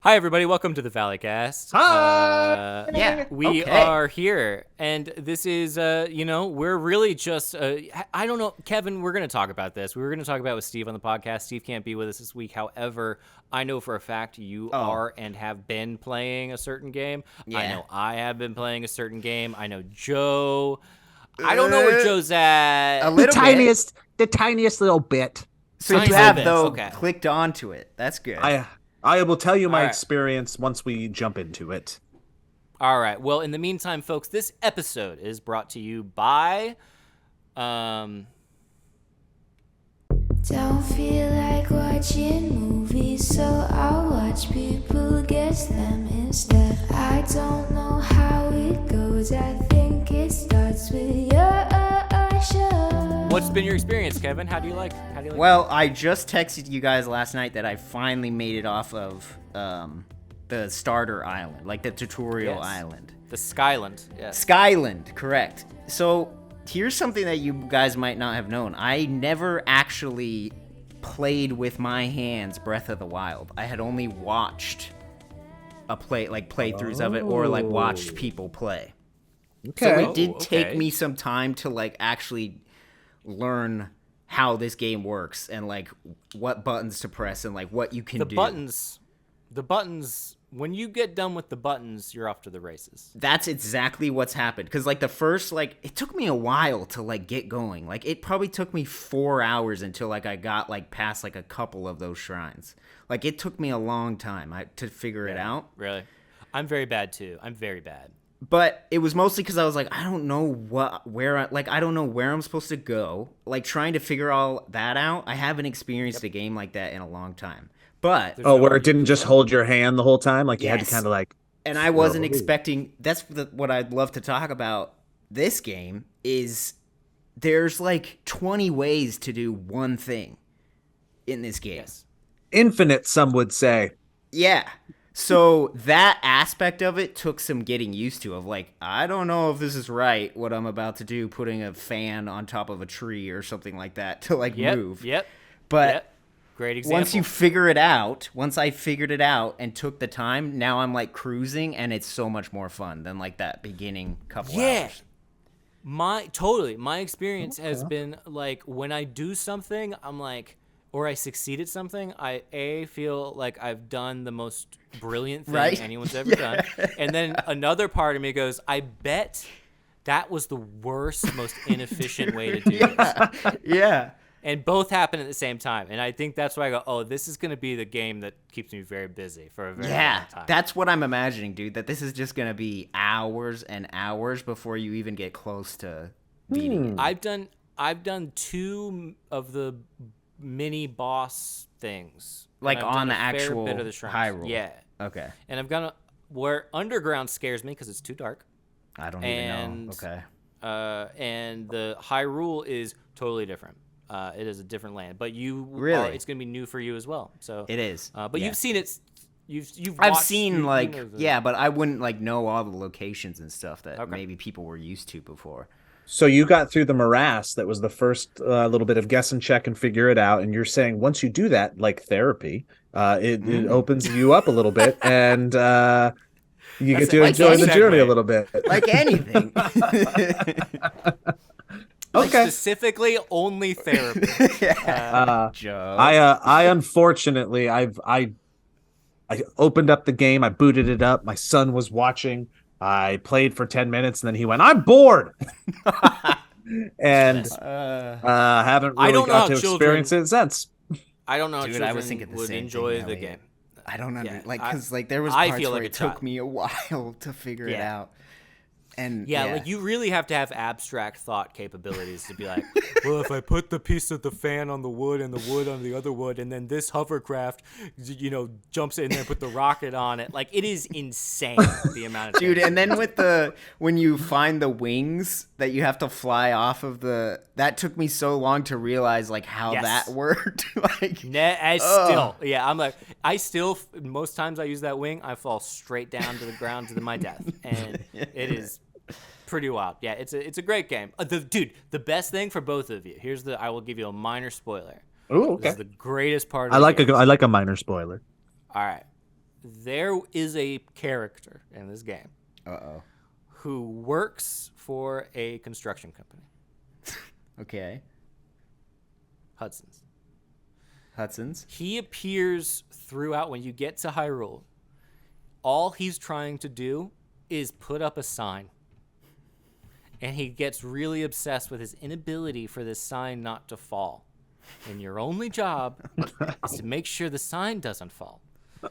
Hi, everybody. Welcome to the Valleycast. Yeah. We are here, and this is, we're really just, I don't know, Kevin, we're going to talk about this. We were going to talk about it with Steve on the podcast. Steve can't be with us this week. However, I know for a fact you are and have been playing a certain game. Yeah. I know I have been playing a certain game. I know Joe. I don't know where Joe's at. A little bit. The tiniest little bit. So Tiny you have, bit. though, Okay. clicked onto it. That's good. I will tell you my All right. experience once we jump into it. All right. Well, in the meantime, folks, this episode is brought to you by, Don't feel like watching movies, so I'll watch people guess them instead. I don't know how it goes, I think it starts with your show. What's been your experience, Kevin? How do you like? Well, I just texted you guys last night that I finally made it off of the starter island, like the tutorial island. The Skyland, yes. Skyland, correct. So here's something that you guys might not have known. I never actually played with my hands Breath of the Wild. I had only watched playthroughs of it, or watched people play. Okay. So it did take okay. me some time to actually learn how this game works and what buttons to press and what you can do. The buttons, when you get done with the buttons, you're off to the races. That's exactly what's happened. Because the first, it took me a while to get going. It probably took me 4 hours until I got past a couple of those shrines. It took me a long time to figure it out. Really? I'm very bad too. I'm very bad. But it was mostly because I was I don't know I don't know where I'm supposed to go. Trying to figure all that out. I haven't experienced a game like that in a long time. But where it didn't just hold your hand the whole time, you had to kind of And I wasn't expecting. That's what I'd love to talk about. This game is there's 20 ways to do one thing in this game. Yes. infinite, some would say. Yeah. So that aspect of it took some getting used to, of I don't know if this is right, what I'm about to do, putting a fan on top of a tree or something like that to move. Yep. But Great example. once you figure it out, once I figured it out and took the time, now I'm cruising, and it's so much more fun than that beginning couple hours. My experience has been when I do something, I'm or I succeed at something, I feel like I've done the most brilliant thing anyone's ever done. And then another part of me goes, I bet that was the worst, most inefficient way to do this. Yeah. And both happen at the same time. And I think that's why I go, oh, this is going to be the game that keeps me very busy for a very long time. That's what I'm imagining, dude, that this is just going to be hours and hours before you even get close to beating it. I've done 2 of the mini boss things. And I've on done the a fair actual bit of the shrines. Hyrule. Yeah. Okay. And I've gone where Underground scares me because it's too dark. I don't even know. Okay. And the Hyrule is totally different. It is a different land, but it's going to be new for you as well. So It is. But you've seen it. You've I've watched, seen you know the- but I wouldn't know all the locations and stuff that maybe people were used to before. So you got through the morass. That was the first little bit of guess and check and figure it out. And you're saying once you do that, like therapy, it opens you up a little bit, and you get to enjoy the journey a little bit. Like anything. Okay. Specifically, only therapy. Joe. I unfortunately I opened up the game. I booted it up. My son was watching. I played for 10 minutes, and then he went, "I'm bored," and haven't really got to experience it since. I don't know how Dude, children I was thinking the would same enjoy thing, the Elliott. game. I don't know, Yeah, because there was I parts feel where like it a took child. me a while to figure it out. And Yeah, you really have to have abstract thought capabilities to be like, well, if I put the piece of the fan on the wood and the wood on the other wood, and then this hovercraft, jumps in there and put the rocket on it. It is insane the amount of dude, and then when you find the wings that you have to fly off of that took me so long to realize how that worked. Most times I use that wing, I fall straight down to the ground to my death, and it is pretty wild. Yeah, it's a great game. The best thing for both of you. I will give you a minor spoiler. Oh, okay. This is the greatest part of I the game. like a minor spoiler. All right. there is a character in this game who works for a construction company. Okay. Hudson's. He appears throughout when you get to Hyrule. All he's trying to do is put up a sign. And he gets really obsessed with his inability for this sign not to fall. And your only job is to make sure the sign doesn't fall.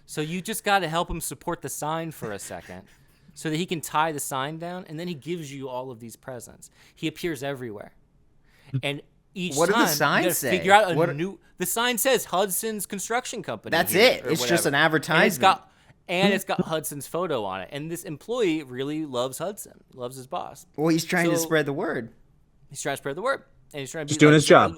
So you just got to help him support the sign for a second so that he can tie the sign down, and then he gives you all of these presents. He appears everywhere. And each what time, did the sign you say? Figure out a new. The sign says Hudson's Construction Company. That's it. It's just an advertisement. And it's got Hudson's photo on it. And this employee really loves Hudson, loves his boss. Well, he's trying to spread the word. He's trying to spread the word. And he's trying to be just doing his job.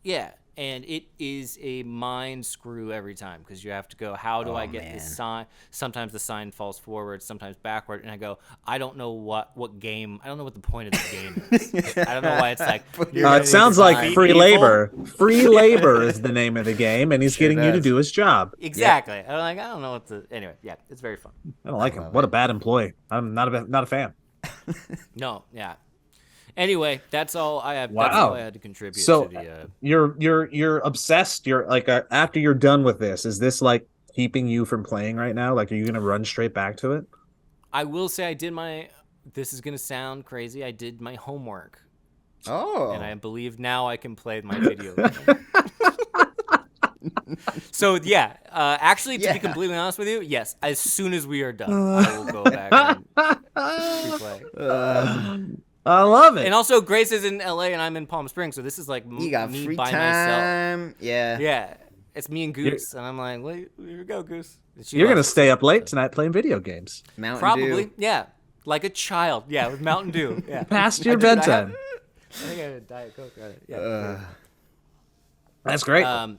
Yeah. And it is a mind screw every time because you have to go, how do I get this sign? Sometimes the sign falls forward, sometimes backward. And I go, I don't know what game. I don't know what the point of the game is. I don't know why it's like. It sounds like free labor. Free labor is the name of the game, and he's getting you to do his job. Exactly. I'm like, I don't know what the. Anyway, yeah, it's very fun. I don't like him. What a bad employee. I'm not a fan. No, yeah. Anyway, that's all I have. Wow. That's all I had to contribute so to the. You're obsessed. You're like after you're done with this, is this like keeping you from playing right now? Like, are you gonna run straight back to it? I will say I did my. This is gonna sound crazy. I did my homework. Oh. And I believe now I can play my video game. So yeah, actually, to be completely honest with you, yes. As soon as we are done, I will go back and replay. I love it. And also, Grace is in LA and I'm in Palm Springs, so this is like you got me free by time. myself. Yeah. Yeah. It's me and Goose, and I'm like, well, here we go, Goose. You're gonna stay up late tonight playing video games. Mountain Probably, Dew. Yeah. Like a child. Yeah, with Mountain Dew. Yeah. Past your bedtime. I think I had a Diet Coke. Yeah. That's great. But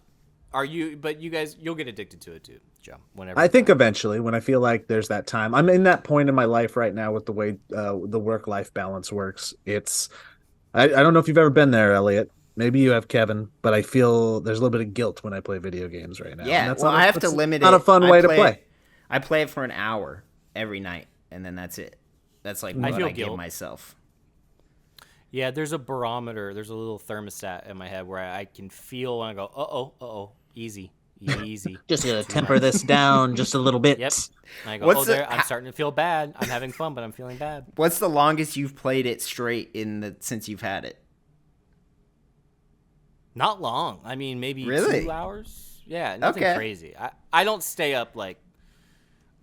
you guys, you'll get addicted to it too, Joe. Whenever I think eventually, when I feel like there's that time. I'm in that point in my life right now with the way the work-life balance works. I don't know if you've ever been there, Elliott. Maybe you have, Kevin, but I feel there's a little bit of guilt when I play video games right now. Yeah, I have to limit it. Not a fun way to play. I play it for an hour every night, and then that's it. That's like what I give myself. Yeah, there's a barometer. There's a little thermostat in my head where I can feel when I go, uh-oh, easy. Just gonna temper this down just a little bit. Yep. And I go, I'm starting to feel bad. I'm having fun, but I'm feeling bad. What's the longest you've played it straight since you've had it? Not long. I mean, maybe 2 hours. Yeah, nothing crazy. I don't stay up like.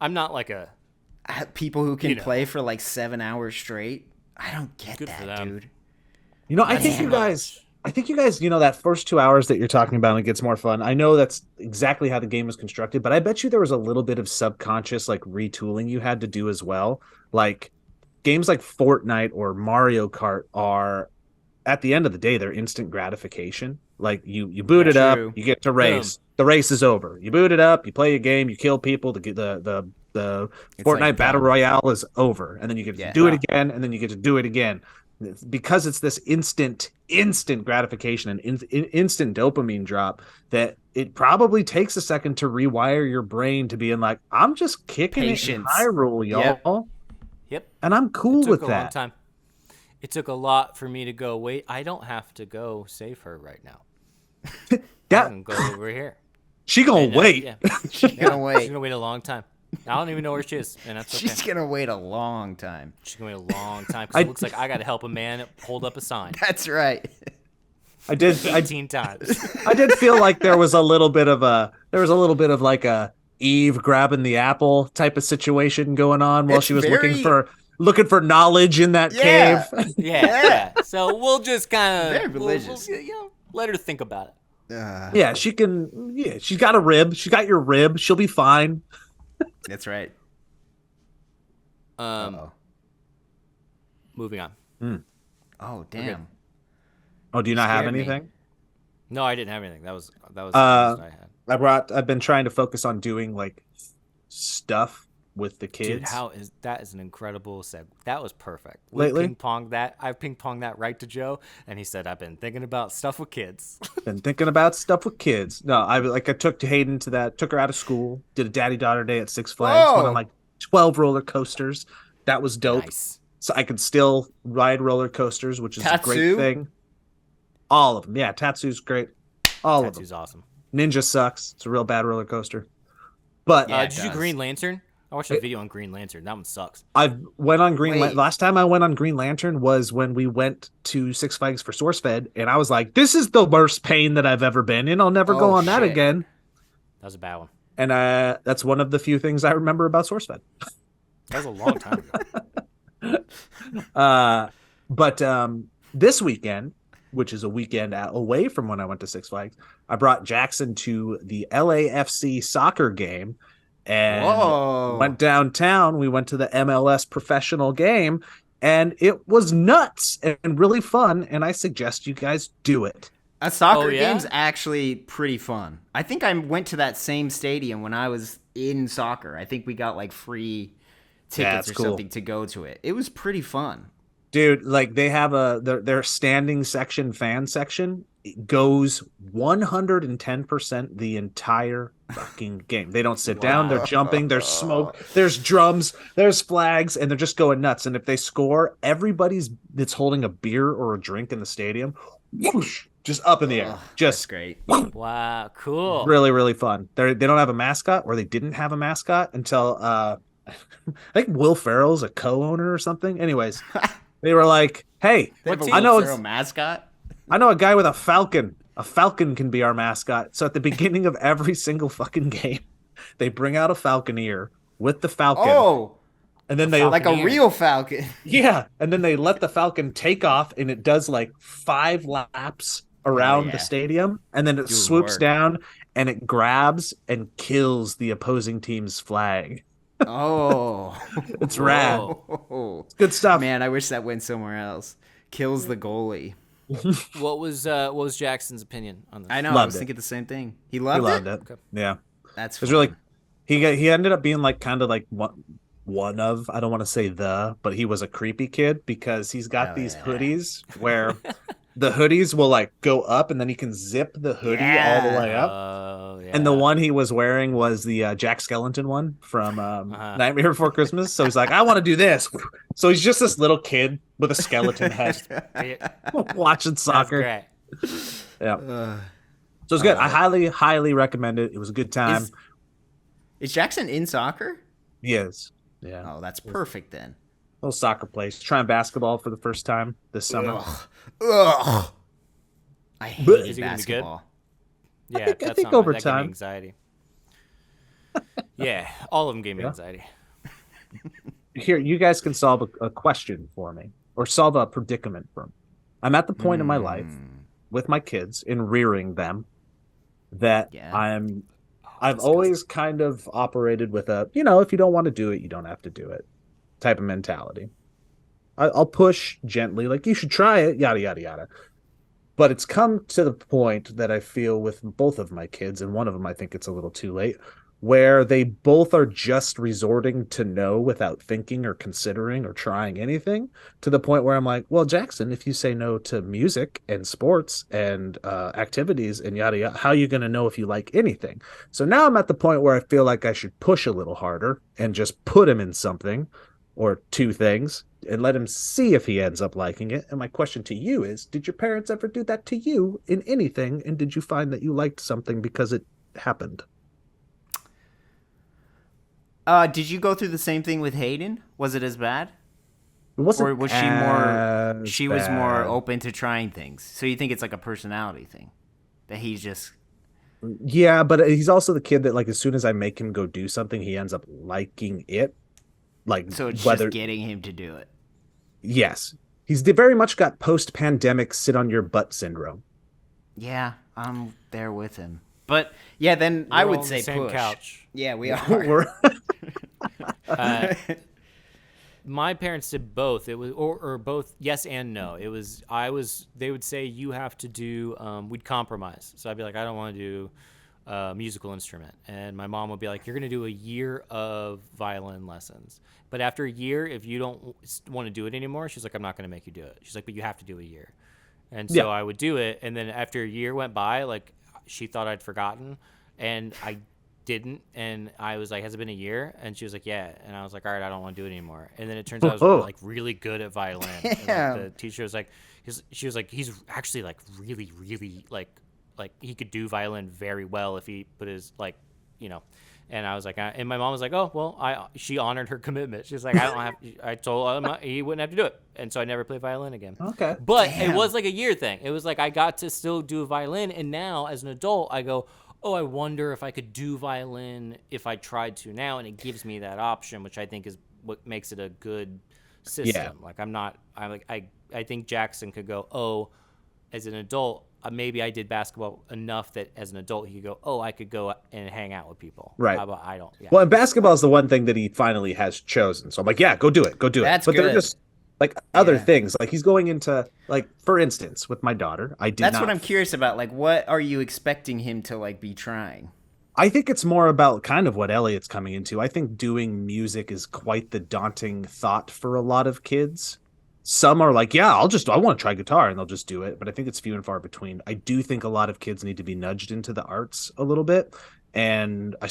I'm not like a. People who can play for like 7 hours straight. I don't get that, dude. I think you guys, that first 2 hours that you're talking about, it gets more fun. I know that's exactly how the game was constructed, but I bet you there was a little bit of subconscious like retooling you had to do as well. Like games like Fortnite or Mario Kart are, at the end of the day, they're instant gratification. Like you boot it up, you get to race. Boom. The race is over. You boot it up, you play a game, you kill people. The Fortnite like Battle Royale is over, and then you get to do it again, and then you get to do it again. Because it's this instant gratification and instant dopamine drop that it probably takes a second to rewire your brain to being like, I'm just kicking it in Hyrule, y'all. Yep. And I'm cool with that. Long time. It took a lot for me to go, wait, I don't have to go save her right now. I can go over here. She gonna wait. She's gonna wait. She's gonna wait a long time. I don't even know where she is, and that's okay. She's gonna wait a long time. She's gonna wait a long time because it looks like I gotta help a man hold up a sign. That's right. I did 18 times. I did feel like there was a little bit of like a Eve grabbing the apple type of situation going on while she was looking for knowledge in that cave. Yeah. So we'll just kind of religious. Let her think about it. Yeah, she can. Yeah, she's got a rib. She got your rib. She'll be fine. That's right. Moving on. Oh damn. Oh, do you not have anything? No, I didn't have anything. That was the most I had. I've been trying to focus on doing like stuff with the kids. Dude, that is an incredible seg. That was perfect. Lately? I ping-ponged that right to Joe, and he said, I've been thinking about stuff with kids. Been thinking about stuff with kids. No, I took Hayden to that, took her out of school, did a daddy-daughter day at Six Flags, went on like 12 roller coasters. That was dope. Nice. So I could still ride roller coasters, which is a great thing. All of them. Yeah, Tatsu's great. All of them. Tatsu's awesome. Ninja sucks. It's a real bad roller coaster. But did you do Green Lantern? I watched a video on Green Lantern. That one sucks. I went on Green Lantern. Last time I went on Green Lantern was when we went to Six Flags for SourceFed, and I was like, this is the worst pain that I've ever been in. I'll never go on that again. That was a bad one. And that's one of the few things I remember about SourceFed. That was a long time ago. But this weekend, which is a weekend away from when I went to Six Flags, I brought Jackson to the LAFC soccer game and went downtown. We went to the MLS professional game, and it was nuts and really fun, and I suggest you guys do it. A soccer game's actually pretty fun. I think I went to that same stadium when I was in soccer. I think we got like free tickets or something to go to it. It was pretty fun. Dude, like they have their standing section, fan section, goes 110% the entire fucking game. They don't sit down, they're jumping, there's smoke, there's drums, there's flags, and they're just going nuts. And if they score, everybody's that's holding a beer or a drink in the stadium, whoosh, just up in the air. Just great. Wow, cool. Really, really fun. They don't have a mascot, or they didn't have a mascot until I think Will Ferrell's a co-owner or something. Anyways, they were like, "Hey, I know a mascot. I know a guy with a falcon. A falcon can be our mascot." So at the beginning of every single fucking game, they bring out a falconeer with the falcon. Oh, and then they like a real falcon. Yeah, and then they let the falcon take off, and it does like 5 laps around the stadium, and then it swoops down and it grabs and kills the opposing team's flag. Oh, it's rad. It's good stuff. Man, I wish that went somewhere else. Kills the goalie. What was Jackson's opinion on this? I know. I was thinking the same thing. He loved it. Okay. Yeah, that's. It was really. He ended up being like kind of like one of, I don't want to say but he was a creepy kid because he's got these hoodies where the hoodies will like go up and then he can zip the hoodie all the way up. And the one he was wearing was the Jack Skellington one from Nightmare Before Christmas. So he's like, I want to do this. So he's just this little kid with a skeleton head watching soccer. Yeah. So it's good. I highly, highly recommend it. It was a good time. Is Jackson in soccer? He is. Yeah. Oh, that's perfect then. Little soccer place. Trying basketball for the first time this summer. Ugh. I hate basketball. Yeah, I think over that time. Gave me anxiety. Yeah, all of them gave me anxiety. Here, you guys can solve a question for me, or solve a predicament for me. I'm at the point in my life with my kids in rearing them that I've always kind of operated with a, if you don't want to do it, you don't have to do it type of mentality. I'll push gently, like you should try it, yada, yada, yada. But it's come to the point that I feel with both of my kids, and one of them I think it's a little too late, where they both are just resorting to no without thinking or considering or trying anything, to the point where I'm like, well, Jackson, if you say no to music and sports and activities and yada, yada, how are you going to know if you like anything? So now I'm at the point where I feel like I should push a little harder and just put him in something or two things and let him see if he ends up liking it. And my question to you is, did your parents ever do that to you in anything? And did you find that you liked something because it happened? Did you go through the same thing with Hayden? Was it as bad? It wasn't. Or was she more? She was more open to trying things. So you think it's like a personality thing, that he's just. Yeah, but he's also the kid that, like, as soon as I make him go do something, he ends up liking it. Like, so it's just getting him to do it. Yes, he's very much got post-pandemic sit on your butt syndrome. Yeah, I'm there with him. But yeah, then I would say same push. Couch. Yeah, we are. My parents did both. It was or both yes and no. It was they would say you have to do we'd compromise. So I'd be like, I don't want to do a musical instrument. And my mom would be like, you're going to do a year of violin lessons. But after a year, if you don't want to do it anymore, she's like, I'm not going to make you do it. She's like, but you have to do a year. And so I would do it. And then after a year went by, like she thought I'd forgotten and I didn't. And I was like, has it been a year? And she was like, yeah. And I was like, all right, I don't want to do it anymore. And then it turns out I was like really good at violin. And, like, the teacher was like, she was like, he's actually like really, really like he could do violin very well if he put his like, you know. And I was like, and my mom was like, oh, well, she honored her commitment. She was like, I told him he wouldn't have to do it. And so I never played violin again. Okay. But it was like a year thing. It was like I got to still do violin. And now as an adult, I go, oh, I wonder if I could do violin if I tried to now. And it gives me that option, which I think is what makes it a good system. Like I think Jackson could go, oh, as an adult, maybe I did basketball enough that as an adult he could go, oh, I could go and hang out with people. Right. How about I don't? Yeah. Well, and basketball is the one thing that he finally has chosen. So I'm like, yeah, go do it. Go do it. That's but good. they're just like other things. Like he's going into, like, for instance, with my daughter, That's what I'm curious about. Like, what are you expecting him to like be trying? I think it's more about kind of what Elliott's coming into. I think doing music is quite the daunting thought for a lot of kids. Some are like, yeah, I want to try guitar, and they'll just do it. But I think it's few and far between. I do think a lot of kids need to be nudged into the arts a little bit. And I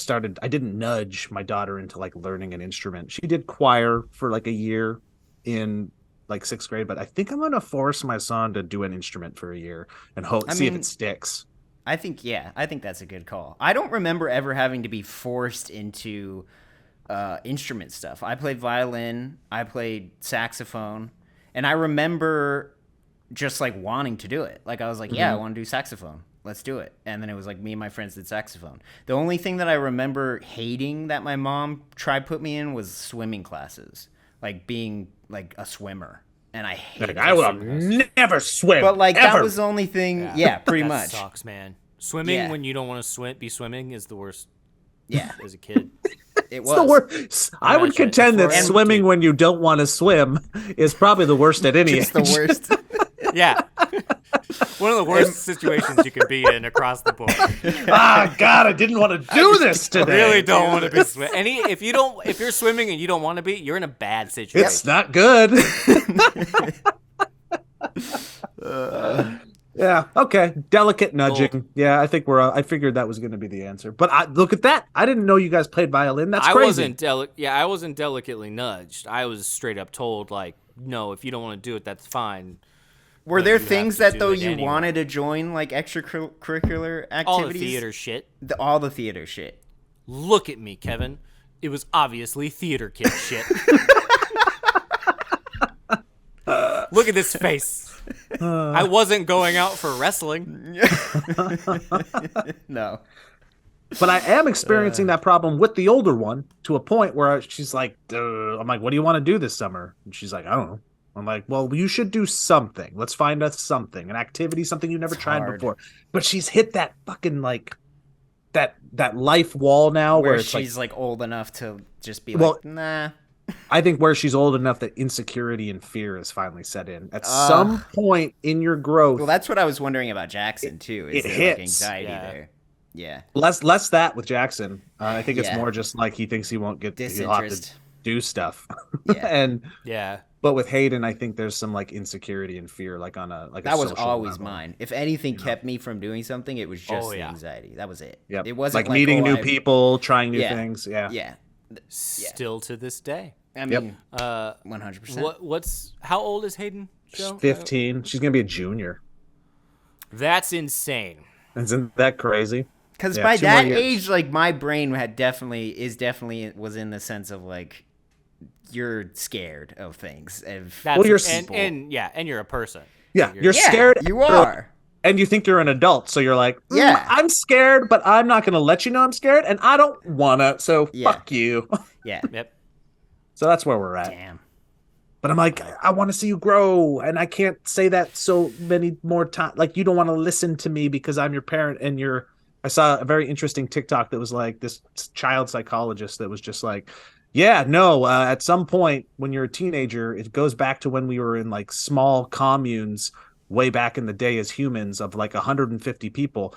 didn't nudge my daughter into like learning an instrument. She did choir for like a year in like 6th grade, but I think I'm going to force my son to do an instrument for a year and see if it sticks. I think that's a good call. I don't remember ever having to be forced into instrument stuff. I played violin, I played saxophone. And I remember just like wanting to do it. Like I was like, yeah, I want to do saxophone. Let's do it. And then it was like me and my friends did saxophone. The only thing that I remember hating that my mom tried put me in was swimming classes. Like being like a swimmer. And I hated I will never swim. But like ever. that was the only thing. Yeah, pretty much. Sucks, man. Swimming when you don't want to be swimming is the worst. Yeah. As a kid. It was the worst. I would contend that swimming when you don't want to swim is probably the worst at any age. It's the worst. Yeah. One of the worst situations you can be in across the board. God, I didn't want to do this today. I really don't want to be swimming. If you're swimming and you don't want to be, you're in a bad situation. It's not good. Yeah. Okay. Delicate nudging. Cool. Yeah, I think I figured that was going to be the answer. But look at that. I didn't know you guys played violin. That's crazy. I wasn't delicately nudged. I was straight up told, like, no, if you don't want to do it, that's fine. Were there things that though you wanted to join, like extracurricular activities? All the theater shit. All the theater shit. Look at me, Kevin. It was obviously theater kid shit. Look at this face. I wasn't going out for wrestling. No. But I am experiencing that problem with the older one to a point where she's like, I'm like, what do you want to do this summer? And she's like, I don't know. I'm like, well, you should do something. Let's find us something, an activity, something you've never tried before. But she's hit that fucking like that life wall now where it's she's like old enough to just be like, nah. I think where she's old enough that insecurity and fear has finally set in. At some point in your growth. Well, that's what I was wondering about Jackson too. Is there hits. Like anxiety there? Yeah. Less that with Jackson. I think it's more just like he thinks he won't get he'll have to do stuff. Yeah. But with Hayden, I think there's some like insecurity and fear, like on a like that a was social always level. Mine. If anything kept me from doing something, it was just the anxiety. That was it. Yep. It wasn't like meeting new people, trying new things. Yeah. Still to this day. I mean, 100%. How old is Hayden? She's 15. She's gonna be a junior. That's insane. Isn't that crazy? Because by that age, like my brain was in the sense of like you're scared of things. And you're a person. Yeah, you're scared. You are. And you think you're an adult, so you're like, I'm scared, but I'm not going to let you know I'm scared, and I don't want to, so fuck you. Yeah. Yep. So that's where we're at. Damn. But I'm like, I want to see you grow, and I can't say that so many more times. Like, you don't want to listen to me because I'm your parent, and I saw a very interesting TikTok that was like this child psychologist that was just like, at some point when you're a teenager, it goes back to when we were in like small communes way back in the day as humans of like 150 people.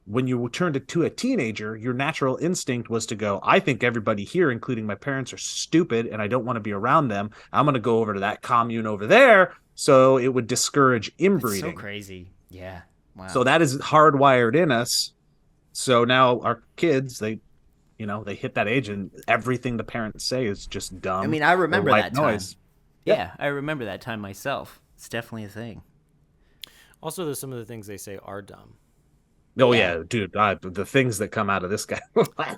when you turned it to a teenager, your natural instinct was to go, I think everybody here, including my parents, are stupid and I don't want to be around them. I'm going to go over to that commune over there. So it would discourage inbreeding. That's so crazy. Yeah. Wow. So that is hardwired in us. So now our kids, they hit that age and everything the parents say is just dumb. I mean, I remember that time. Noise. Yeah, I remember that time myself. It's definitely a thing. Also, there's some of the things they say are dumb. Oh yeah, dude, the things that come out of this guy.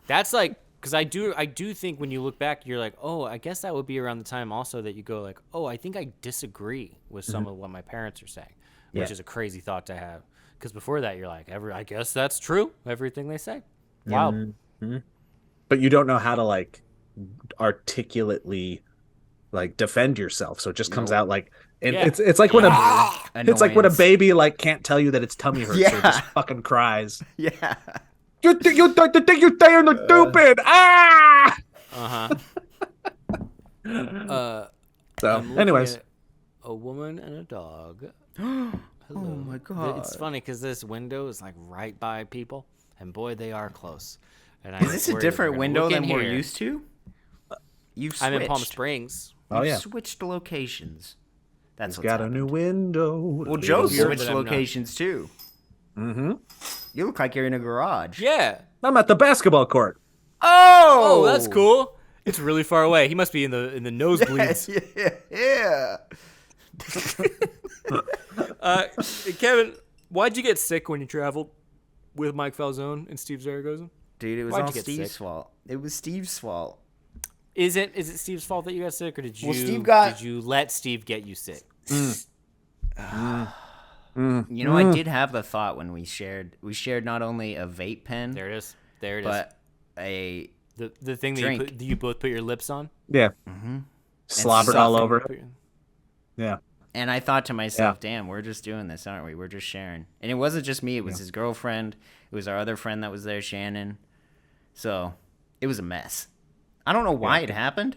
That's like, because I do think when you look back, you're like, oh, I guess that would be around the time also that you go like, oh, I think I disagree with some of what my parents are saying, which is a crazy thought to have. Because before that, you're like, I guess that's true. Everything they say. Wow. Mm-hmm. But you don't know how to like articulately like defend yourself, so it just comes out like, and it's like when a baby like can't tell you that its tummy hurts, so it just fucking cries. Yeah. You think you're saying the stupid? Ah. So, anyways, a woman and a dog. Hello. Oh my god! It's funny because this window is like right by people, and boy, they are close. And is this a different window than we're used to? I'm in Palm Springs. You've switched locations. That's got a new window. Well, Joe switched locations too. Mm-hmm. You look like you're in a garage. Yeah. I'm at the basketball court. Oh, that's cool. It's really far away. He must be in the nosebleeds. Yeah. Kevin, why'd you get sick when you traveled with Mike Falzone and Steve Zaragoza? Dude, it was all Steve's fault. It was Steve's fault. Is it Steve's fault that you got sick, or did you did you let Steve get you sick? You know, I did have the thought when we shared not only a vape pen. There it is. But a the thing that you both put your lips on. Yeah. Mm-hmm. Slobbered all over it. Yeah. And I thought to myself, damn, we're just doing this, aren't we? We're just sharing. And it wasn't just me. It was his girlfriend. It was our other friend that was there, Shannon. So it was a mess. I don't know why it happened.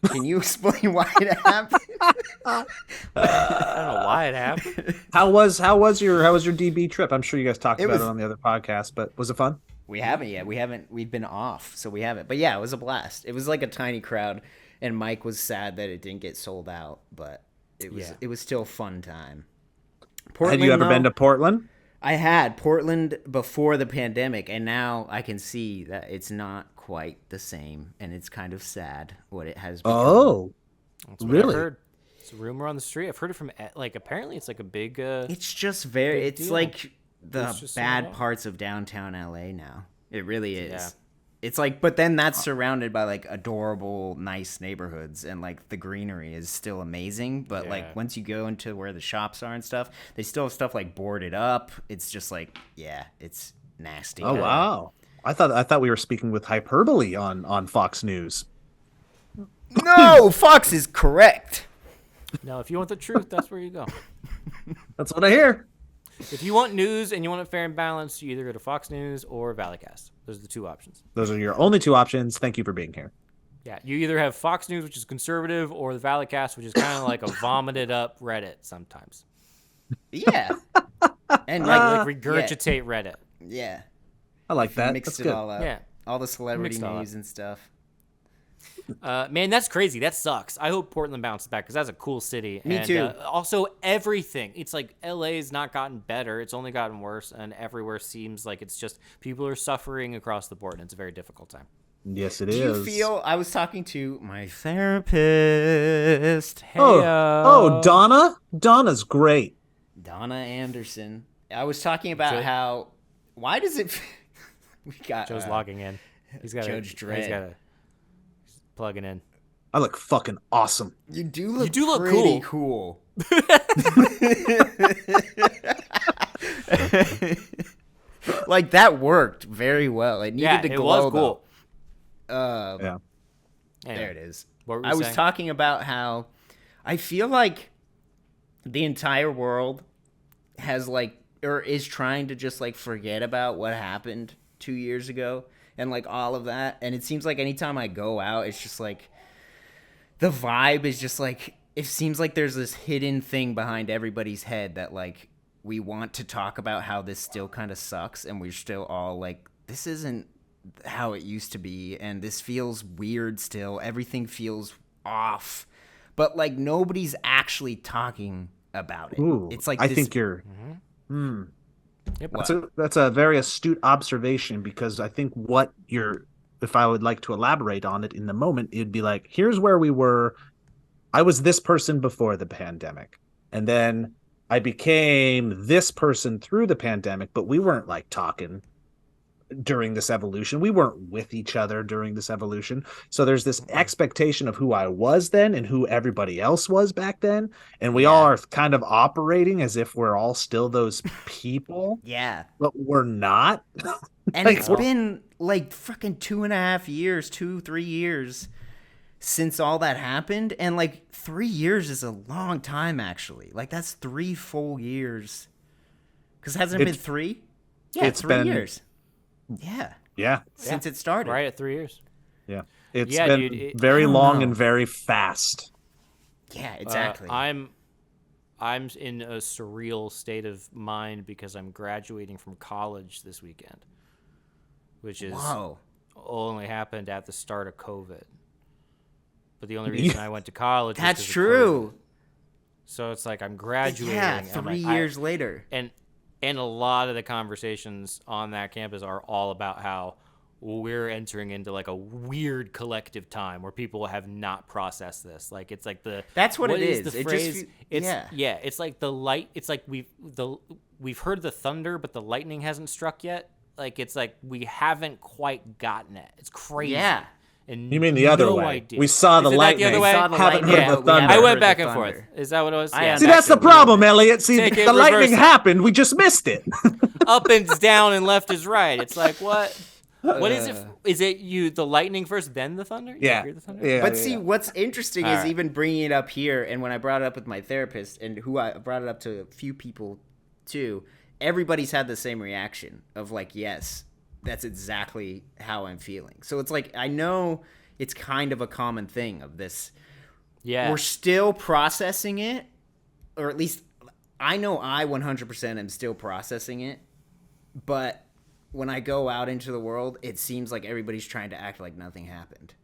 Can you explain why it happened? I don't know why it happened. How was your DB trip? I'm sure you guys talked about it on the other podcast, but was it fun? We haven't yet. We've been off, so we haven't. But yeah, it was a blast. It was like a tiny crowd, and Mike was sad that it didn't get sold out, but it was still a fun time. Portland, had you ever been to Portland? I had Portland before the pandemic, and now I can see that it's not quite the same, and it's kind of sad what it has become. Oh, that's what really? I heard. It's a rumor on the street. I've heard it from apparently it's like a big. It's just it's like the bad parts of downtown LA now. It really is. Yeah. It's like, but then that's surrounded by like adorable, nice neighborhoods, and like the greenery is still amazing. But like once you go into where the shops are and stuff, they still have stuff like boarded up. It's just like, it's nasty. Oh wow! I thought we were speaking with hyperbole on Fox News. No, Fox is correct. No, if you want the truth, that's where you go. That's what I hear. If you want news and you want it fair and balanced, you either go to Fox News or Valleycast. Those are the two options. Those are your only two options. Thank you for being here. Yeah, you either have Fox News, which is conservative, or the Valleycast, which is kind of like a vomited up Reddit sometimes. Yeah. And like regurgitate Reddit. Yeah. I like that. Mixed That's it good. all up. Yeah. All the celebrity news and stuff. Man, that's crazy. That sucks. I hope Portland bounces back because that's a cool city. Me too. Also, everything. It's like LA's not gotten better. It's only gotten worse, and everywhere seems like it's just people are suffering across the board, and it's a very difficult time. Yes, it is. Do you feel? I was talking to my therapist. Hey, Donna. Donna's great. Donna Anderson. I was talking about how. Why does it? We got Joe's logging in. He's got Judge Dredd. He's got plugging in. I look fucking awesome. You do look pretty cool. Like that worked very well. It needed to glow. It was cool. Yeah. Anyway, there it is. What were we I was saying? talking about how I feel like the entire world has like or is trying to just like forget about what happened 2 years ago and like all of that. And it seems like anytime I go out, it's just like the vibe is just like it seems like there's this hidden thing behind everybody's head that like we want to talk about how this still kind of sucks, and we're still all like, this isn't how it used to be, and this feels weird still. Everything feels off. But, like, nobody's actually talking about it. Ooh, it's like I this... think you're... Yep. That's a very astute observation, because I think what you're... If I would like to elaborate on it in the moment, it'd be like, here's where we were. I was this person before the pandemic. And then I became this person through the pandemic, but we weren't like talking during this evolution. We weren't with each other during this evolution. So there's this expectation of who I was then and who everybody else was back then. And we all are kind of operating as if we're all still those people. Yeah. But we're not. And it's been like fucking 2.5 years, 3 years since all that happened. And like 3 years is a long time, actually. Like that's 3 full years. Because hasn't it been 3? Yeah, it's 3 years. Yeah. Since it started. Right at 3 years. Yeah. It's been very long and very fast. Yeah, exactly. I'm in a surreal state of mind because I'm graduating from college this weekend, which is only happened at the start of COVID. But the only reason I went to college That's was true. So it's like I'm graduating. Yeah, 3 years later. And a lot of the conversations on that campus are all about how we're entering into like a weird collective time where people have not processed this. Like it's like that's what it is. The phrase, it's like the light. It's like we've heard the thunder, but the lightning hasn't struck yet. Like it's like we haven't quite gotten it. It's crazy. Yeah. And you mean the other way? Idea. We saw the lightning. Haven't heard the thunder. I went back and forth. Is that what it was? Yeah. See, that's the problem, Elliott. See, the lightning happened. We just missed it. Up is down and left is right. It's like, what? What is it? Is it the lightning first, then the thunder? Yeah. The thunder? Yeah. But see, what's interesting is even bringing it up here, and when I brought it up with my therapist, and who I brought it up to a few people too, everybody's had the same reaction of like, yes, that's exactly how I'm feeling. So it's like, I know it's kind of a common thing of this. Yeah. We're still processing it, or at least I know I 100% am still processing it, but when I go out into the world, it seems like everybody's trying to act like nothing happened.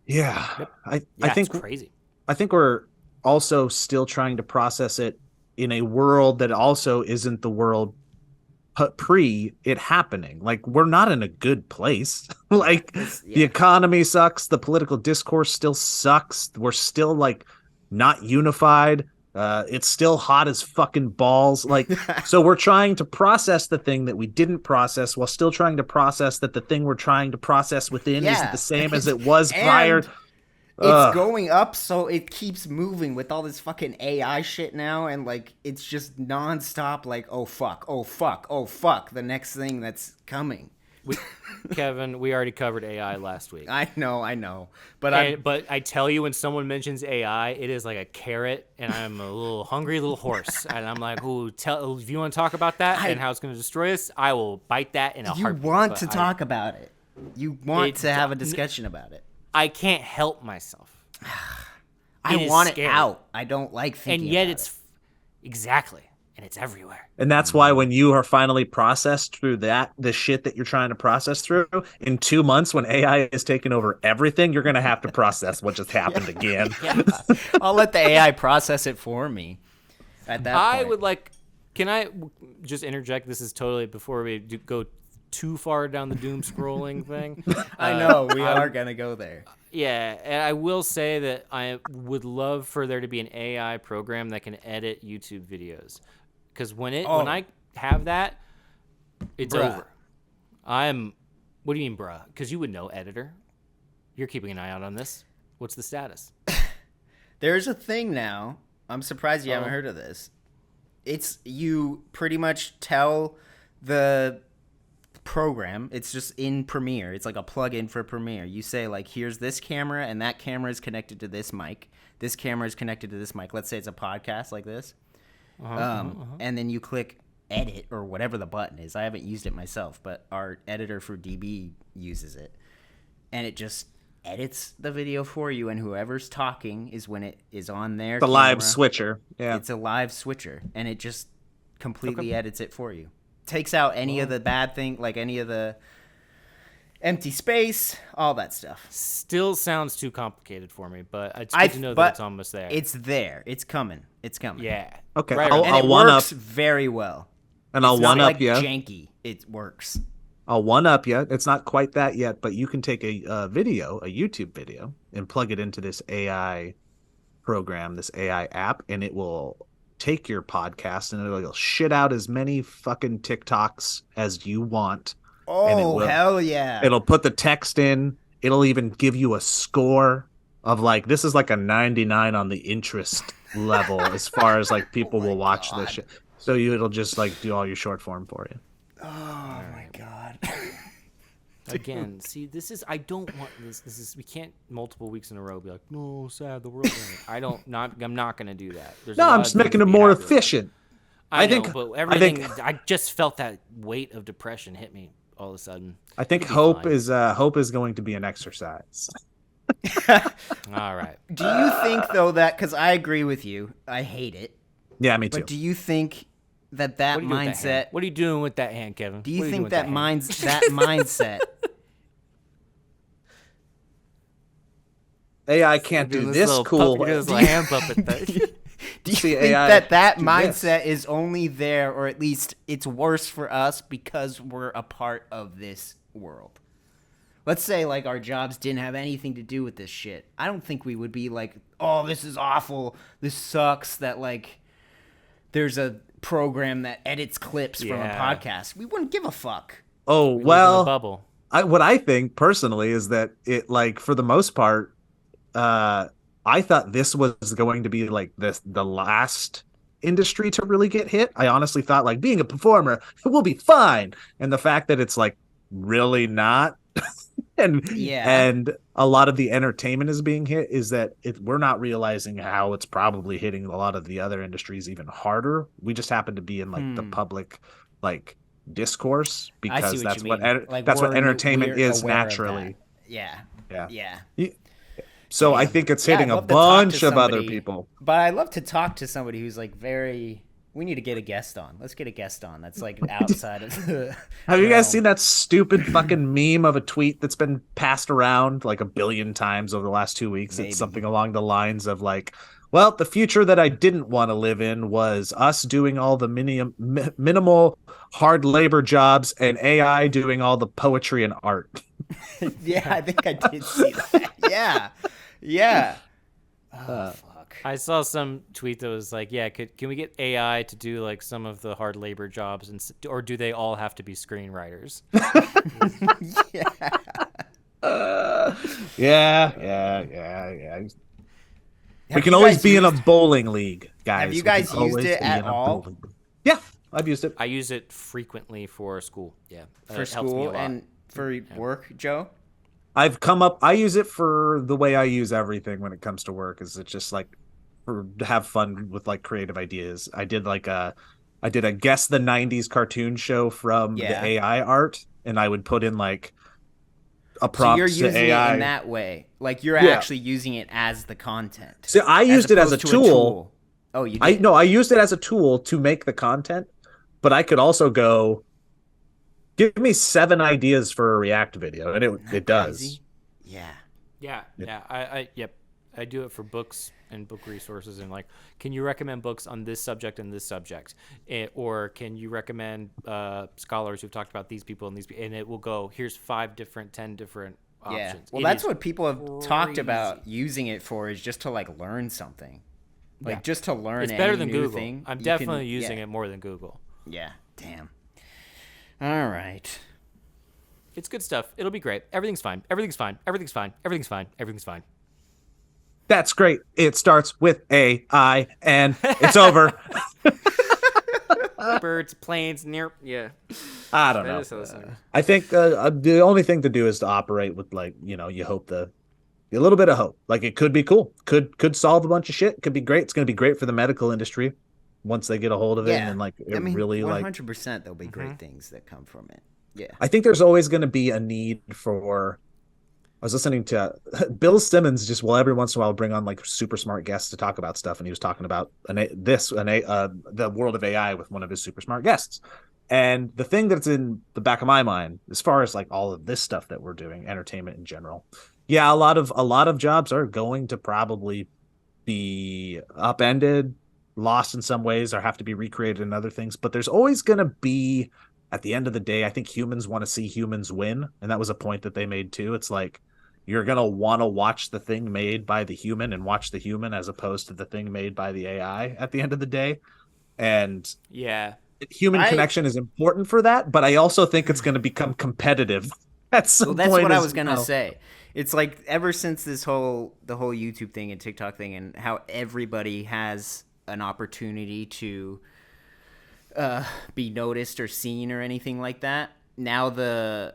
Yeah. I think it's crazy. I think we're also still trying to process it in a world that also isn't the world pre it happening. Like we're not in a good place. Like the economy sucks, the political discourse still sucks, we're still like not unified, it's still hot as fucking balls. Like so we're trying to process the thing that we didn't process while still trying to process that the thing we're trying to process within isn't the same as it was prior. It's going up, so it keeps moving with all this fucking AI shit now, and like it's just nonstop. Like, oh fuck, the next thing that's coming. Kevin, we already covered AI last week. I know, but I tell you, when someone mentions AI, it is like a carrot, and I'm a little hungry little horse, and I'm like, "Ooh, if you want to talk about that and how it's going to destroy us, I will bite that in a heartbeat." You want to talk about it. You want to have a discussion about it. I can't help myself. I want it out. I don't like thinking and yet about it's exactly, and it's everywhere. And that's why when you are finally processed through the shit that you're trying to process through, in 2 months when AI is taking over everything, you're going to have to process what just happened again. I'll let the AI process it for me at that point. Can I just interject? This is totally before we go too far down the doom scrolling thing. I know we are gonna go there. Yeah, and I will say that I would love for there to be an AI program that can edit YouTube videos, because when I have that, it's over. What do you mean, bruh? Because you would know, editor. You're keeping an eye out on this. What's the status? There's a thing now. I'm surprised you haven't heard of this. It's you pretty much tell the program, it's just in Premiere, it's like a plug-in for Premiere. You say like, here's this camera, and that camera is connected to this mic, this camera is connected to this mic. Let's say it's a podcast like this. And then you click edit or whatever the button is. I haven't used it myself, but our editor for DB uses it, and it just edits the video for you, and whoever's talking is when it is on their live switcher. Yeah, it's a live switcher, and it just completely edits it for you. Takes out any of the bad thing, like any of the empty space, all that stuff. Still sounds too complicated for me, but it's good to know that it's almost there. It's there. It's coming. Yeah. Okay. Right, And it works very well. And I'll one up you. Janky. It works. I'll one up you. It's not quite that yet, but you can take a YouTube video, and plug it into this AI program, this AI app, and it will take your podcast and it'll shit out as many fucking TikToks as you want. Oh, hell yeah. It'll put the text in. It'll even give you a score of like, this is like a 99 on the interest level as far as like people will watch this shit. So it'll just like do all your short form for you. Oh my God. Again, see, I don't want this. We can't multiple weeks in a row be like, no, sad, the world. I'm not going to do that. I'm just making it more efficient. I think, but everything, I just felt that weight of depression hit me all of a sudden. I think hope is going to be an exercise. All right. Do you think though that, because I agree with you, I hate it. Yeah, me too. But do you think that mindset? What are you doing with that hand, Kevin? Do you think that mindset? AI can't do this cool. Do you think that mindset is only there, or at least it's worse for us because we're a part of this world? Let's say like our jobs didn't have anything to do with this shit. I don't think we would be like, oh, this is awful. This sucks that like there's a program that edits clips from a podcast. We wouldn't give a fuck. Oh, we well, live in a bubble. What I think personally is that it, like, for the most part, I thought this was going to be like the last industry to really get hit. I honestly thought like being a performer, it will be fine. And the fact that it's like really not and a lot of the entertainment is being hit is that we're not realizing how it's probably hitting a lot of the other industries even harder. We just happen to be in like the public like discourse because that's what entertainment is naturally. Yeah. So I think it's hitting a bunch of other people. But I love to talk to somebody who's like very. We need to get a guest on. Let's get a guest on. That's like outside of the. Have you guys seen that stupid fucking meme of a tweet that's been passed around like 1 billion times over the last 2 weeks? Maybe. It's something along the lines of like, well, the future that I didn't want to live in was us doing all the minimal hard labor jobs and AI doing all the poetry and art. Yeah, I think I did see that. Yeah. Oh, fuck. I saw some tweet that was like, yeah, can we get AI to do like some of the hard labor jobs, or do they all have to be screenwriters? Yeah. We can always be in a bowling league, guys. Have you guys used it at all? Yeah, I've used it. I use it frequently for school. Yeah, for school and for work, Joe. I use it for the way I use everything when it comes to work. Is it's just like to have fun with like creative ideas. I did a guess the 90s cartoon show from the AI art, and I would put in like a prompt. So you're using it in that way, like you're actually using it as the content. So I used it as a tool. Oh, you did? I used it as a tool to make the content, but I could also go, give me 7 ideas for a React video, and it does. Yeah. I do it for books and book resources, and like, can you recommend books on this subject and this subject, or can you recommend scholars who've talked about these people and these, and it will go, here's 5 different, 10 different options. Well, that's what people have talked about using it for, is just to like learn something, like just to learn. It's better than new Google. Thing. I'm definitely using it more than Google. Yeah. Damn. All right. It's good stuff. It'll be great. Everything's fine. That's great. It starts with AI and it's over. Birds, planes, near. Yeah. I don't know. I think the only thing to do is to operate with like, you hope a little bit of hope. Like it could be cool. Could solve a bunch of shit. Could be great. It's going to be great for the medical industry once they get a hold of it. And like, really 100% there'll be great things that come from it. Yeah. I think there's always going to be a need for I was listening to Bill Simmons just every once in a while bring on like super smart guests to talk about stuff, and he was talking about the world of AI with one of his super smart guests. And the thing that's in the back of my mind, as far as like all of this stuff that we're doing, entertainment in general, yeah, a lot of jobs are going to probably be upended, lost in some ways, or have to be recreated in other things. But there's always going to be, at the end of the day, I think humans want to see humans win, and that was a point that they made too. It's like you're going to want to watch the thing made by the human and watch the human as opposed to the thing made by the AI at the end of the day. And yeah, human connection is important for that, but I also think it's going to become competitive at some that's point. What I was going to say. It's like ever since the whole YouTube thing and TikTok thing and how everybody has an opportunity to be noticed or seen or anything like that. Now the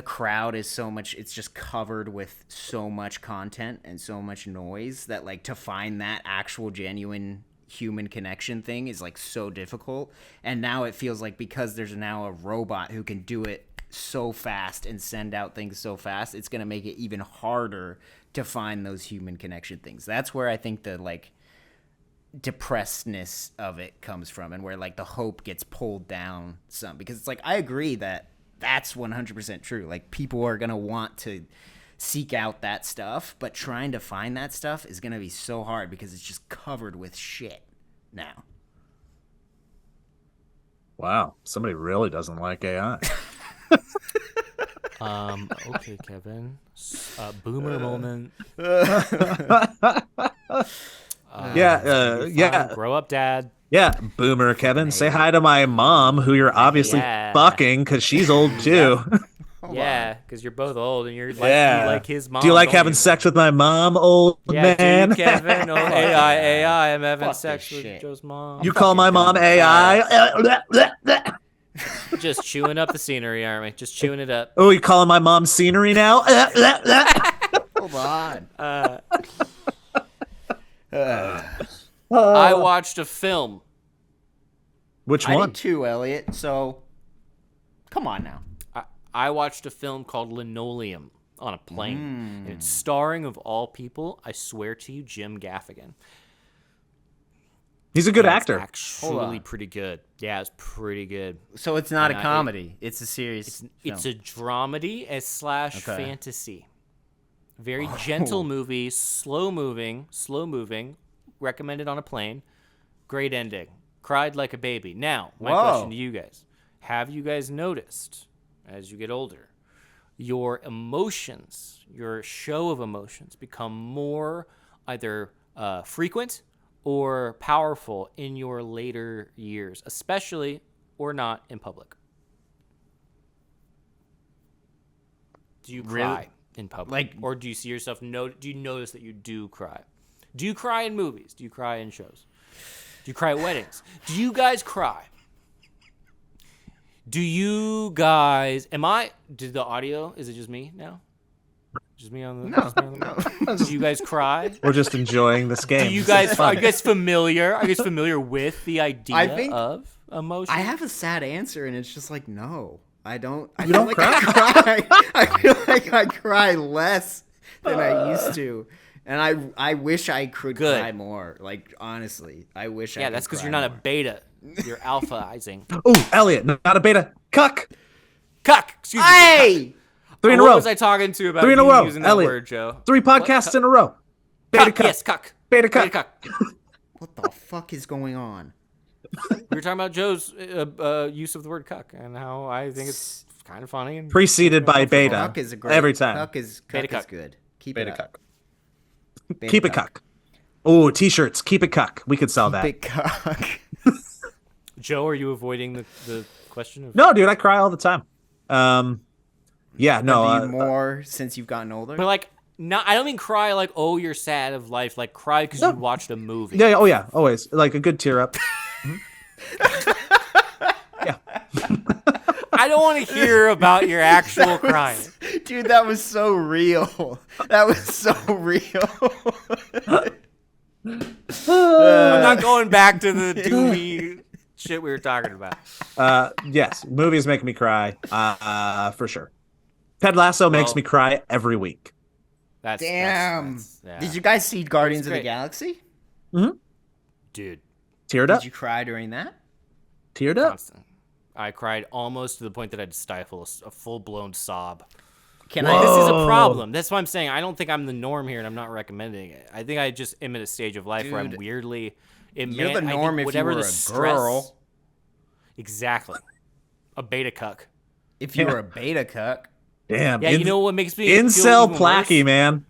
crowd is so much, it's just covered with so much content and so much noise that like to find that actual genuine human connection thing is like so difficult. And now it feels like because there's now a robot who can do it so fast and send out things so fast, it's going to make it even harder to find those human connection things. That's where I think the like depressedness of it comes from, and where like the hope gets pulled down some, because it's like I agree that that's 100% true. Like people are going to want to seek out that stuff, but trying to find that stuff is going to be so hard because it's just covered with shit now. Wow, somebody really doesn't like AI. Okay, Kevin. Boomer moment. Yeah. Grow up, Dad. Yeah, Boomer Kevin. Say hi to my mom, who you're obviously fucking because she's old too. Yeah, because you're both old and you like his mom. Do you like having sex with my mom, old man? Do you, Kevin? Oh, AI. I'm having sex with Joe's mom. You call my mom AI? Just chewing up the scenery, aren't we? Just chewing it up. Oh, you calling my mom scenery now? Hold on. I watched a film. Which I one? did too, Elliott. So, come on now. I watched a film called Linoleum on a plane. And it's starring, of all people, I swear to you, Jim Gaffigan. He's a good actor. Actually pretty good. Yeah, it's pretty good. So it's not a comedy. It's a serious film. It's a dramedy / fantasy. Very gentle movie, slow moving, recommended on a plane. Great ending. Cried like a baby. Now, my question to you guys. Have you guys noticed, as you get older, your emotions, your show of emotions become more either frequent or powerful in your later years, especially or not in public? Do you cry in public? Or do you see yourself, do you notice that you do cry? Do you cry in movies? Do you cry in shows? Do you cry at weddings? Do you guys cry? Do you guys, did the audio, is it just me now? Just me on the No. Do you guys cry? We're just enjoying this game. Are you guys familiar? Are you guys familiar with the idea of emotion? I have a sad answer, and it's just like, no, I don't. I don't feel like I cry. I feel like I cry less than I used to. And I wish I could cry more. Like, honestly, I wish I could. Yeah, that's because you're not a beta. You're alphaizing. Oh, Elliott, not a beta. Cuck. Excuse me. Hey! 3 in a row. What was I talking to about 3 in a row, using that Elliott. word, Joe? 3 podcasts in a row. Beta cuck. Yes, cuck. Beta cuck. What the fuck is going on? We were talking about Joe's use of the word cuck and how I think it's kind of funny. And Preceded by beta. Cuck is a great, every time. Cuck is good. Keep Beta it up. cuck. Keep it cuck. Oh, t-shirts. Keep it cuck. We could sell that. Big cuck. Joe, are you avoiding the question? No, dude, I cry all the time. Yeah, no. Do you more since you've gotten older? But like, I don't mean cry like, oh, you're sad of life. Like cry because you watched a movie. Yeah. Oh, yeah. Always like a good tear up. Yeah. I don't want to hear about your actual crying. Dude, that was so real. That was so real. I'm not going back to the doomy shit we were talking about. Yes, movies make me cry. For sure. Ted Lasso makes me cry every week. Damn. Yeah. Did you guys see Guardians of the great. Galaxy? Dude, Teared up. Did you cry during that? Teared up. constant. I cried almost to the point that I'd stifle a full-blown sob. Can Whoa. I? This is a problem. That's why I'm saying I don't think I'm the norm here, and I'm not recommending it. I think I just am at a stage of life where I'm Dude, weirdly. You're the norm if you whatever were the a stress, girl. Exactly. A beta cuck. If you were a beta cuck. Damn. Yeah, you know what makes me feel incel even Plachy, worse? man.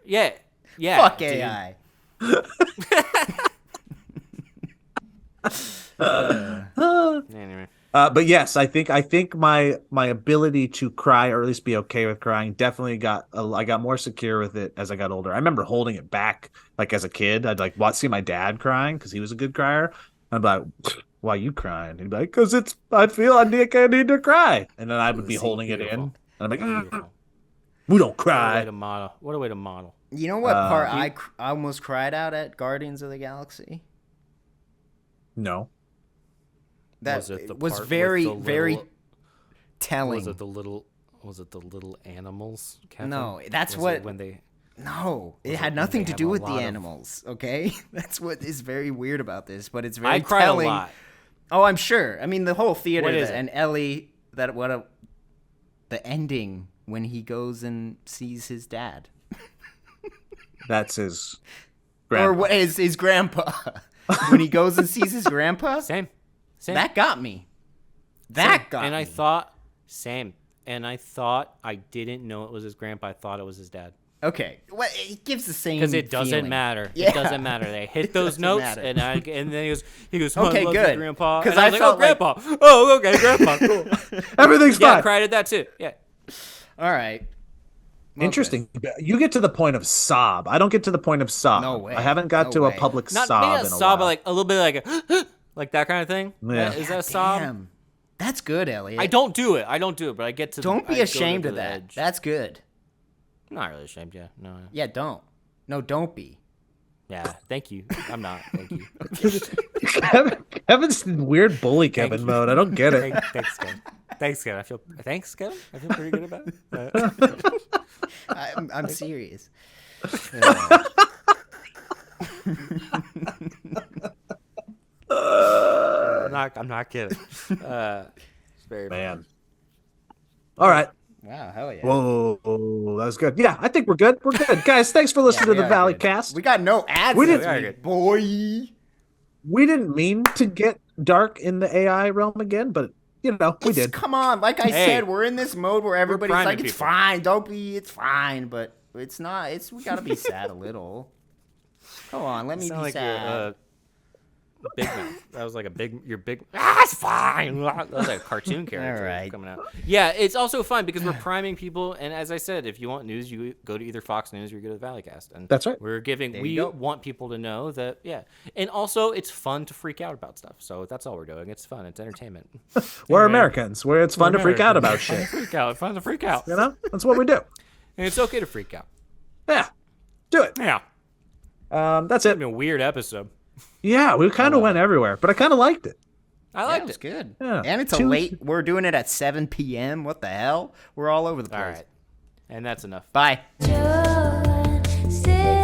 Yeah. Yeah. Fuck dude. AI. Anyway. But yes, I think my ability to cry, or at least be okay with crying, definitely I got more secure with it as I got older. I remember holding it back, like as a kid. I'd like see my dad crying because he was a good crier. I'd be like, "Why you crying?" He'd be like, "Cause I feel I need to cry," and then I would be holding it in, and I'm like, "We don't cry." What a way to model. You know what part I almost cried out at Guardians of the Galaxy? No. That Was it the was part with very, the very little- telling. Was it the little animals, Kevin? No, that's Was what. it when they. No, it Was had it when nothing they to have do a with the lot of- animals. Okay, that's what is very weird about this, but it's very I cried telling. a lot. Oh, I'm sure. I mean, the whole theater What is and Ellie. The ending when he goes and sees his dad, That's his or grandpa. what is his grandpa? When he goes and sees his grandpa, Same. that got me. And I thought same. And I thought I didn't know it was his grandpa. I thought it was his dad. Okay, well, it gives the same Because it doesn't feeling. matter. Yeah. It doesn't matter. They hit It those doesn't notes, matter. and then he goes, oh, Okay, I love good. you, Grandpa. 'Cause And I I was like, felt oh, like- Grandpa. Oh, okay, Grandpa. Cool. Everything's Yeah, I fine. cried at that too. Yeah. All right. Interesting. You get to the point of sob. I don't get to the point of sob. No way. I haven't got No to way. a public Not sob maybe in a a sob, while. but like a little bit like a, like that kind of thing. Yeah. Is that a sob? Damn. That's good, Elliot. I don't do it, but I get to. Don't I be go ashamed to of the that. edge. That's good. I'm not really ashamed. Yeah. No. Yeah, don't. No, don't be. Yeah. Thank you. I'm not. Thank you. Kevin's in weird bully Kevin mode. I don't get it. Thanks, Kevin. Thanks, Kevin. I feel pretty good about it. I'm serious. I'm not kidding. It's very Man. All right. Wow, hell yeah. Whoa, that was good. Yeah, I think we're good. We're good. Guys, thanks for listening we to the are good. Valleycast. We got no ads We this didn't- week, boy. We didn't mean to get dark in the AI realm again, but, we did. Come on, like I Hey. said, we're in this mode where everybody's priming like, it's people. fine, don't be, it's fine, but it's not. We gotta be sad a little. Come on, let me sound be like sad. Big Mouth. That was like your big. It's fine. That was like a cartoon character All right. coming out. Yeah, it's also fun because we're priming people, and as I said, if you want news, you go to either Fox News or you go to the Valleycast, and That's right. We're giving. There We you go. want people to know that. Yeah, and also it's fun to freak out about stuff. So that's all we're doing. It's fun. It's entertainment. We're Americans, where it's fun to freak out about shit. Freak out. Fun to freak out. That's what we do. And it's okay to freak out. Yeah, do it. Yeah. That's It's it. been a weird episode. Yeah, we kind of went everywhere, but I kind of liked it. I Yeah, liked it was it. good. Yeah. And it's a late. We're doing it at 7 p.m. What the hell? We're all over the place. All right, and that's enough. Bye. Joe, stay